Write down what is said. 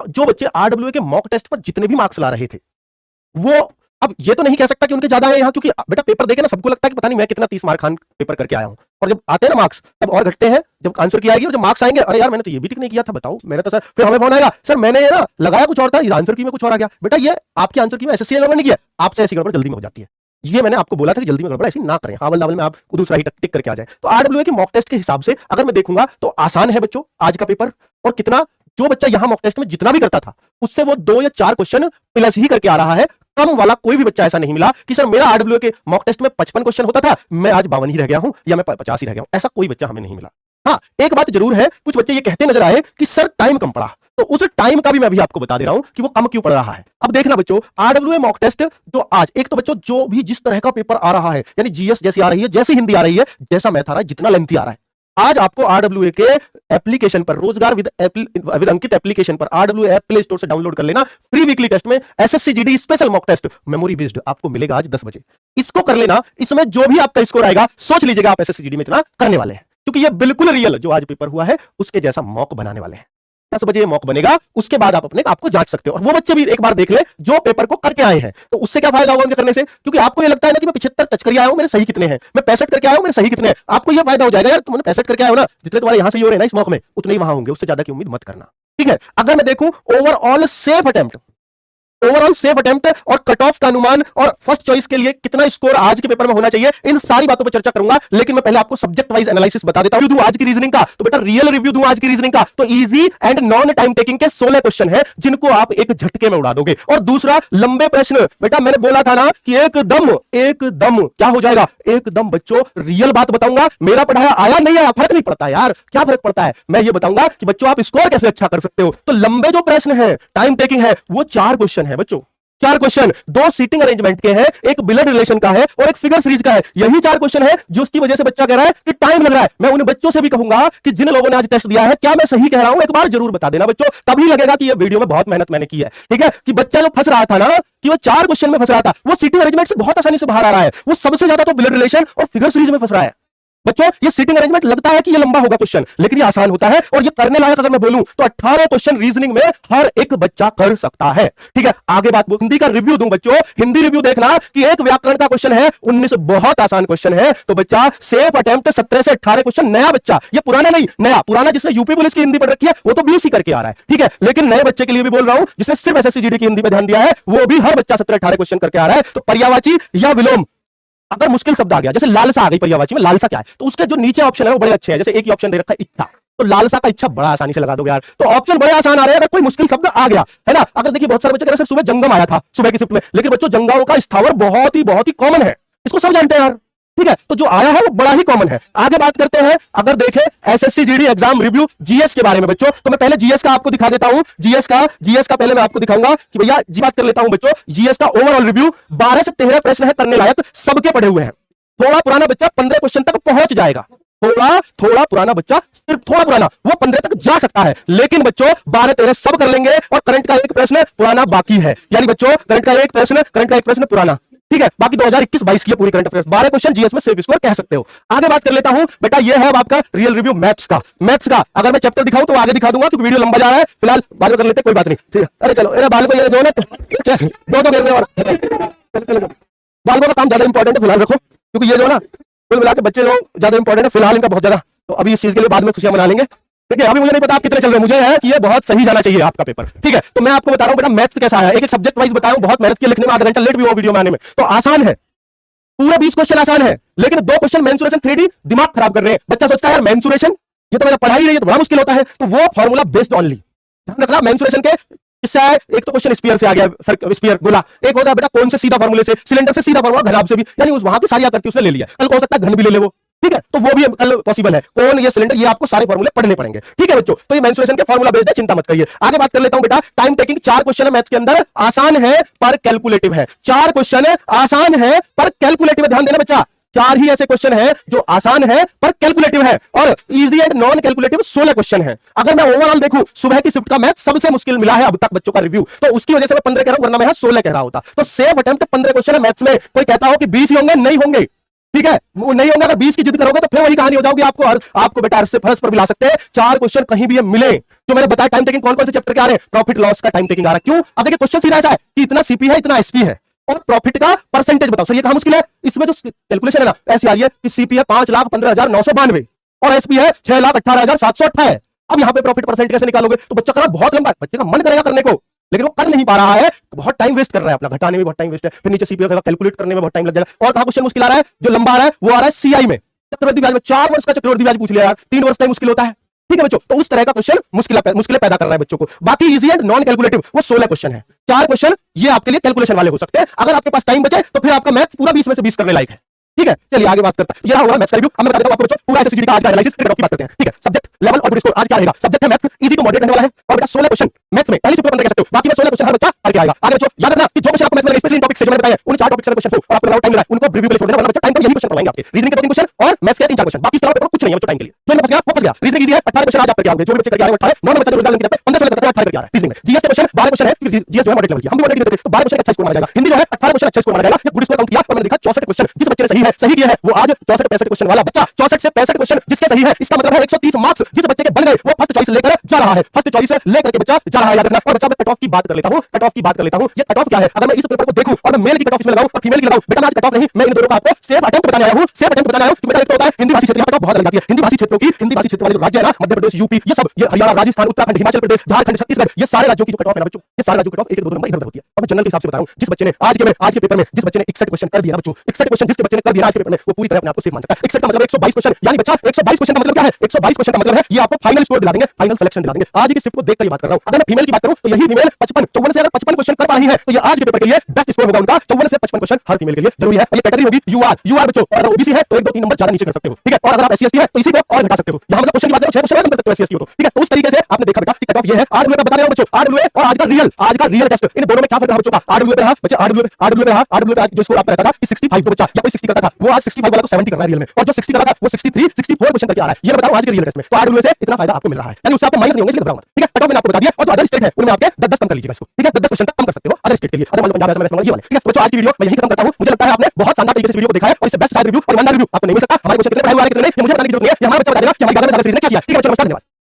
जो बच्चे आरडब्ल्यूए के मॉक टेस्ट पर जितने भी मार्क्स ला रहे थे, वो अब ये तो नहीं कह सकता कि उनके ज्यादा है यहाँ, क्योंकि बेटा पेपर देखे ना सबको लगता है कि पता नहीं मैं कितना 30 मार्क खान पेपर करके आया हूं, और जब आते हैं ना मार्क्स तब और घटते हैं, जब आंसर की आएगी और जब मार्क्स आएंगे, अरे यार मैंने तो ये भी ठीक नहीं किया था, बताओ मैंने तो सर, फिर हमें फोन आएगा सर मैंने ये ना लगाया कुछ और था, आंसर की में कुछ और आ गया। बेटा ये आपकी आंसर की में एसएससी ने गड़बड़ नहीं किया, आपसे ऐसी गड़बड़ जल्दी में हो जाती है। ये मैंने आपको बोला था कि जल्दी में गड़बड़ ऐसी ना करें, हावल नावल में आप दूसरा ही टिक करके आ जाए। तो आरडब्ल्यूए के मॉक टेस्ट के हिसाब से अगर मैं देखूंगा तो आसान है बच्चों आज का पेपर, और कितना जो बच्चा यहां मॉक टेस्ट में जितना भी करता था उससे वो 2 या 4 क्वेश्चन प्लस ही करके आ रहा है। कम वाला कोई भी बच्चा ऐसा नहीं मिला कि सर मेरा आरडब्ल्यूए के मॉक टेस्ट में 55 क्वेश्चन होता था, मैं आज 52 ही रह गया हूं या मैं 50 ही रह गया हूं, ऐसा कोई बच्चा हमें नहीं मिला। हाँ एक बात जरूर है, कुछ बच्चे ये कहते नजर आए कि सर टाइम कम पड़ा, तो उस टाइम का भी मैं अभी आपको बता दे रहा हूं कि वो कम क्यों पड़ रहा है। अब देखना बच्चों, आरडब्ल्यूए मॉक टेस्ट जो आज, एक तो बच्चों जो भी जिस तरह का पेपर आ रहा है, यानी जीएस जैसी आ रही है, जैसी हिंदी आ रही है, जैसा मैथ आ रहा है, जितना लेंथी आ रहा है, आज आपको आरडब्ल्यूए के एप्लीकेशन पर, रोजगार विद अंकित एप्लीकेशन पर, आरडब्ल्यूए ऐप प्ले स्टोर से डाउनलोड कर लेना, फ्री वीकली टेस्ट में SSC GD special mock test memory based आपको मिलेगा आज 10 बजे। इसको कर लेना, इसमें जो भी आपका स्कोर आएगा सोच लीजिएगा आप एसएससी जीडी में इतना करने वाले हैं, क्योंकि ये बिल्कुल रियल जो आज पेपर हुआ है उसके जैसा मॉक बनाने वाले हैं। 10 बजे मॉक बनेगा, उसके बाद आप अपने आपको जांच सकते हो, और वो बच्चे भी एक बार देख ले जो पेपर को करके आए हैं, तो उससे क्या फायदा होगा उनके करने से, क्योंकि आपको ये लगता है ना कि मैं 75 टच करके आया हूं, मेरे सही कितने हैं, मैं 65 करके आया हूं, मेरे सही कितने हैं, आपको ये फायदा हो जाएगा यार तुमने 65 करके आए हो ना, जितने तुम्हारे यहां से हो रहे हैं ना इस मॉक में, उतने ही वहां होंगे, उससे ज्यादा की उम्मीद मत करना। ठीक है, अगर मैं देखूं overall safe attempt, overall safe attempt और कट ऑफ का अनुमान और फर्स्ट चॉइस के लिए कितना स्कोर आज के पेपर में होना चाहिए, इन सारी बातों पर चर्चा करूंगा, लेकिन मैं पहले आपको सब्जेक्ट वाइज एनालिसिस बता देता हूं। दूं आज की रीजनिंग का, तो बेटा रियल रिव्यू दूं आज की रीजनिंग का, तो easy and non time taking के 16 क्वेश्चन है जिनको आप एक झटके में उड़ा दोगे, और दूसरा लंबे प्रश्न, बेटा मैंने बोला था ना कि एकदम क्या हो जाएगा, एकदम बच्चों रियल बात बताऊंगा, मेरा पढ़ाया आया नहीं आया फर्क नहीं पड़ता यार, क्या फर्क पड़ता है, मैं ये बताऊंगा कि बच्चों आप स्कोर कैसे अच्छा कर सकते हो। तो लंबे जो प्रश्न है, टाइम टेकिंग है, वो 4 क्वेश्चन है बच्चों, 4 क्वेश्चन, 2 सीटिंग अरेंजमेंट के हैं, एक ब्लड रिलेशन का है और एक फिगर सीरीज का है, यही 4 क्वेश्चन है जिसकी वजह से बच्चा कह रहा है कि टाइम लग रहा है। मैं उन बच्चों से भी कहूंगा कि जिन लोगों ने आज टेस्ट दिया है, क्या मैं सही कह रहा हूं, एक बार जरूर बता देना बच्चों, तभी लगेगा कि ये वीडियो में बहुत मेहनत मैंने की है। ठीक है, कि बच्चा जो फंस रहा था ना, कि वो 4 क्वेश्चन में फंस रहा था, वो सीटिंग अरेंजमेंट से बहुत आसानी से बाहर आ रहा है, वो सबसे ज्यादा तो ब्लड रिलेशन और फिगर सीरीज में फंस रहा है। बच्चों ये सीटिंग अरेंजमेंट लगता है कि ये लंबा होगा क्वेश्चन, लेकिन ये आसान होता है, और ये करने लायक अगर मैं बोलूं तो 18 क्वेश्चन रीजनिंग में हर एक बच्चा कर सकता है। ठीक है, आगे बात हिंदी का रिव्यू दूं बच्चों, हिंदी रिव्यू देखना कि एक व्याकरण का क्वेश्चन है 19, बहुत आसान क्वेश्चन है, तो बच्चा सेफ अटेम्प्ट 17 से 18 क्वेश्चन, नया बच्चा, ये पुराना नहीं, नया, पुराना जिसने यूपी पुलिस की हिंदी पढ़ रखी है वो तो 20 ही करके आ रहा है। ठीक है, लेकिन नए बच्चे के लिए भी बोल रहा हूं जिसने सिर्फ एसएससी जीडी की हिंदी पे ध्यान दिया है, वो भी हर बच्चा 17-18 क्वेश्चन करके आ रहा है। तो पर्यायवाची या विलोम, अगर मुश्किल शब्द आ गया, जैसे लालसा आ गई पर्यायवाची में, लालसा क्या है, तो उसके जो नीचे ऑप्शन है वो बड़े अच्छे हैं, जैसे एक ही ऑप्शन दे रखा है इच्छा, तो लालसा का इच्छा बड़ा आसानी से लगा दोगे यार, तो ऑप्शन बड़े आसान आ रहे हैं अगर कोई मुश्किल शब्द आ गया है ना। अगर देखिए बहुत सारे बच्चे कह रहे हैं सुबह जंगम आया था सुबह की शिफ्ट में, लेकिन बच्चों जंगाओं का स्थावर बहुत ही कॉमन है, इसको सब जानते हैं यार। ठीक है, तो जो आया है वो बड़ा ही कॉमन है। आगे बात करते हैं, अगर देखें SSC GD exam review GS के बारे में बच्चों, तो मैं पहले जीएस का आपको दिखा देता हूं, जीएस का पहले मैं आपको दिखाऊंगा कि भैया जी बात कर लेता हूं बच्चों, जीएस का ओवरऑल रिव्यू 12 से 13 प्रश्न है करने लायक, सबके पढ़े हुए हैं। थोड़ा पुराना बच्चा 15 क्वेश्चन तक पहुंच जाएगा, थोड़ा पुराना बच्चा, सिर्फ थोड़ा पुराना, वो 15 तक जा सकता है, लेकिन बच्चों 12-13 सब कर लेंगे, और करंट का एक प्रश्न पुराना बाकी है, यानी बच्चों करंट का एक प्रश्न पुराना। ठीक है, बाकी 2021-22 की पूरी करंट अफेयर्स, 12 क्वेश्चन जीएस में सेफ स्कोर कह सकते हो। आगे बात कर लेता हूं बेटा, ये है आपका रियल रिव्यू मैथ्स का, अगर मैं चैप्टर दिखाऊं तो आगे दिखा दूंगा क्योंकि वीडियो लंबा जा रहा है, फिलहाल बाद में कर लेते, कोई बात नहीं। ठीक है, अरे चलो अरे बाल को ये जो है दो गिर रहे, और बालों का काम ज्यादा इंपॉर्टेंट है, फिलहाल रखो, क्योंकि ये जो ना कुल मिला के बच्चे लोग ज्यादा इंपॉर्टेंट है फिलहाल इनका बहुत ज्यादा, तो अभी इस चीज के लिए बाद में खुशियां मना लेंगे। ठीक है, अभी मुझे नहीं पता आप कितने चल रहे हैं, मुझे है कि ये बहुत सही जाना चाहिए आपका पेपर। ठीक है, तो मैं आपको बता रहा हूं बेटा मैथ्स कैसा आया, एक सब्जेक्ट वाइज बताऊं, बहुत मेहनत की लिखने में, आधा घंटा लेट भी हुआ वीडियो में आने में, तो आसान है, पूरा 20 क्वेश्चन आसान है, लेकिन 2 क्वेश्चन मेंसुरेशन 3D दिमाग खराब कर रहे हैं। बच्चा सोचता है यार मेंसुरेशन ये तो मैंने पढ़ा ही नहीं, तो बड़ा मुश्किल होता है, तो वो फॉर्मूला बेस्ड ऑनली, ध्यान रखना मेंसुरेशन के इससे एक तो क्वेश्चन स्फीयर से आ गया, स्फीयर गोला, एक होता है बेटा कौन से सीधा फार्मूले से, सिलेंडर से सीधा फार्मूला, घनाभ से भी, यानी उस वहां की सारी आकृति उसने ले लिया, कल को हो सकता है घन भी ले ले वो। ठीक है, तो वो भी कल पॉसिबल है, कौन ये सिलेंडर, ये आपको सारे फार्मूले पढ़ने पड़ेंगे। ठीक है बच्चों, तो ये मेंसुरेशन के फार्मूला बेस्ड है, चिंता मत करिए। आगे बात कर लेता हूं बेटा, टाइम टेकिंग 4 क्वेश्चन है मैथ्स के अंदर, आसान है पर कैलकुलेटिव है, 4 क्वेश्चन आसान है पर कैलकुलेटिव है, ध्यान देना बच्चा, 4 ही ऐसे क्वेश्चन है जो आसान है पर कैलकुलेटिव है, और easy and non calculative 16 question है। अगर मैं ओवरऑल देखूं, सुबह की शिफ्ट का मैथ सबसे मुश्किल मिला है अब तक बच्चों का रिव्यू, तो उसकी वजह से मैं 15 कह रहा हूं, वरना मैं 16 कह रहा होता। तो सेफ अटेम्प्ट 15 क्वेश्चन है मैथ्स में, कोई कहता हो कि 20 ही होंगे, नहीं होंगे, ठीक है, वो नहीं होंगे। अगर 20 की जिद करोगे तो फिर वही कहानी हो जाओगी। आपको बेटा अर्श से फर्श पर भी ला सकते हैं। 4 क्वेश्चन कहीं भी ये मिले जो मैंने बताया। टाइम टेकिंग कौन कौन से चैप्टर के आ रहे हैं? प्रॉफिट लॉस का टाइम टेकिंग आ रहा है। क्यों? अब देखिए क्वेश्चन सीधा ऐसा है कि इतना सीपी है, इतना एसपी है, और प्रॉफिट का परसेंटेज बताओ। सर ये कहां मुश्किल है? इसमें जो कैलकुलेशन है ना ऐसी आ रही है कि सीपी है 5,15,992 और एसपी है 6,18,728। अब यहां पे प्रॉफिट परसेंट कैसे निकालोगे? तो बच्चा करा बहुत लंबा, बच्चे का मन करेगा करने को लेकिन वो कर नहीं पा रहा है, बहुत टाइम वेस्ट कर रहा है, अपना घटाने में बहुत टाइम वेस्ट है, फिर नीचे सीपी का कैलकुलेट करने में बहुत टाइम लग जाएगा। और कहां क्वेश्चन मुश्किल आ रहा है? जो लंबा आ रहा है वो आ रहा है सीआई में, चक्रवृद्धि ब्याज में। 4 वर्ष का चक्रवृद्धि ब्याज पूछ लिया यार, 3 वर्ष का मुश्किल होता है। ठीक है बच्चों, तो उस तरह का क्वेश्चन मुश्किलें पैदा कर रहा है बच्चों को। बाकी इजी एंड नॉन कैलकुलेटिव वो 16 क्वेश्चन है। 4 क्वेश्चन ये आपके लिए कैलकुलेशन वाले हो सकते हैं। अगर आपके पास टाइम बचे तो फिर आपका मैथ पूरा 20 में से 20 करने लायक है। ठीक है, चलिए आगे बात करता है। ये होगा मैथ्स का रिव्यू। अब मैं बता देता हूं आपको बच्चों पूरा एसएससीजीडी का आज का एनालिसिस फिर की बात करते हैं। ठीक है, सब्जेक्ट लेवल और स्कोर आज क्या रहेगा? सब्जेक्ट है मैथ, इजी टू मॉडरेट रहने वाला है। और बेटा 16 क्वेश्चन मैथ्स में पहले से पूरा कर सकते हो। बाकी में 16 क्वेश्चन हर बच्चा करके आएगा। आगे बच्चों याद रखना कि जो क्वेश्चन आपको मैथ्स में स्पेशली टॉपिक से जो मैंने बताया उन 4 टॉपिक से क्वेश्चन हो और आपको टाइम मिला है उनको रिव्यू के लिए छोड़ देना, वरना बच्चा टाइम पर यही क्वेश्चन करवाएंगे आपके। रीजनिंग के 2-3 क्वेश्चन और मैथ्स के 3-4 क्वेश्चन, बाकी इसके अलावा कुछ नहीं है बच्चों टाइम के लिए। जो फंस गया वो फंस गया। रीजनिंग इजी है, 18 क्वेश्चन आज आप करके आओगे। जो भी बच्चे करके आ रहे हैं 18, नॉर्मल बच्चा जो रिजल्ट करते हैं 15 16 करके 18 करके आ रहा है। रीजनिंग में जीएस के क्वेश्चन 12 क्वेश्चन है, क्योंकि जीएस जो है मॉडरेट लेवल की, हम भी मॉडरेट देते हैं तो 12 क्वेश्चन अच्छा स्कोर माना जाएगा। हिंदी जो है 18 क्वेश्चन अच्छा स्कोर माना जाएगा। ये गुड स्कोर काउंट किया और मैंने देखा 64 क्वेश्चन जिस बच्चे ने सही किया है वो आज 64-65 क्वेश्चन वाला बच्चा 64 से 65 क्वेश्चन जिसके सही है, इसका मतलब है 130 मार्क्स जिस बच्चे के बन गए वो फर्स्ट चॉइस लेकर जा रहा है। फर्स्ट चॉइस लेकर के बच्चा जा रहा है, याद रखना। और बच्चा मैं कट ऑफ की बात कर लेता हूं। कट ऑफ की बात कर लेता हूं। ये कट ऑफ क्या है? अगर मैं इस पेपर को देखूं और मैं मेल की कट ऑफ इसमें लगाऊं और फीमेल की लगाऊं, बेटा मैं आज कट ऑफ नहीं, मैं इन दोनों का आपको सेफ अटेम्प्ट बताने आया हूं। सेफ अटेम्प्ट बताने आया हूं। बेटा एक तो होता है हिंदी भाषी क्षेत्र में कट ऑफ बहुत लग जाती है। हिंदी भाषी क्षेत्रों की, हिंदी भाषी क्षेत्र वाले जो राज्य है ना, मध्य प्रदेश, यूपी, ये सब, ये हरियाणा, राजस्थान, उत्तराखंड, हिमाचल प्रदेश, झारखंड, छत्तीसगढ़, ये सारे राज्यों की जो कट ऑफ है ना बच्चों, ये सारे राज्यों की कट ऑफ 1-2 नंबर इधर-उधर होती है। और मैं जनरल के हिसाब से बता रहा हूं, जिस बच्चे ने आज के पेपर में जिस बच्चे ने 61 क्वेश्चन कर दिया ना बच्चों, 61 क्वेश्चन जिसके बच्चे ने कर दिया आज के पेपर में, वो पूरी तरह अपने आप को सेफ मान सकता है। 61 का मतलब 122 क्वेश्चन, यानी बच्चा 122 क्वेश्चन का मतलब क्या है? 122 क्वेश्चन का मतलब है ये आपको फाइनल स्कोर दिला देंगे, फाइनल सिलेक्शन दिला देंगे। आज की सिर्फ को देखकर ही बात कर रहा हूं। अगर मैं फीमेल की बात करूं तो यही फीमेल 55 54 से अगर 55 क्वेश्चन कर पा रही है तो ये आज के पेपर के लिए बेस्ट स्कोर होगा उनका। 54 से 55 क्वेश्चन हर फीमेल के लिए जरूरी है। और ये कैटेगरी होगी यूआर बच्चों। और अगर ओबीसी है तो 1-2-3 नंबर ज्यादा नीचे कर सकते हो। ठीक है, और अगर आप एससी/एसटी है तो इसी को और घटा सकते हो। यहां मतलब क्वेश्चन की बात करो 6 क्वेश्चन कम कर सकते हो एससी/एसटी हो तो। ठीक है, तो उस तरीके से आपने देखा बेटा कि कट ऑफ ये है। आरडब्ल्यू का बता रहा हूं बच्चों, आरडब्ल्यू और आज का रियल टेस्ट, इन दोनों में क्या फर्क है बच्चों का? आरडब्ल्यू पे रहा बच्चे, आरडब्ल्यू पे आज जो स्कोर आपका रहता था कि 65 बच्चा या कोई 60 करता था, वो आज 65 वाला तो 70 कर रहा है रियल में, और जो 60 कर रहा था वो 63 64 क्वेश्चन करके आ रहा है। ये बता रहा हूं आज के रियल टेस्ट में। तो आरडब्ल्यू से इतना फायदा आपको मिल रहा है, यानी उससे आपको माइनस नहीं होंगे, इसलिए घबराओ मत। ठीक है, कट ऑफ मैंने आपको बता दिया। और जो अदर स्टेट है उनमें आपके 10-10 कम कर लीजिएगा इसको। ठीक है, 10-10 क्वेश्चन कम कर सकते हो अदर स्टेट के लिए। अगर मान लो पंजाब है तो मैं ये वाले। ठीक है, तो बच्चों आज की वीडियो मैं यही खत्म करता हूं। मुझे लगता है आपने बहुत शानदार तरीके से वीडियो को देखा है और इससे बेस्ट साइड रिव्यू और ईमानदार रिव्यू आपको नहीं मिल सकता। हमारे क्वेश्चन कितने पढ़ाई वाले कितने नहीं, ये मुझे बताने की जरूरत नहीं है। ये हमारे बच्चा बता देगा कि हमारी ज्यादा में ज्यादा चीजें क्या किया। ठीक है बच्चों, नमस्कार, धन्यवाद।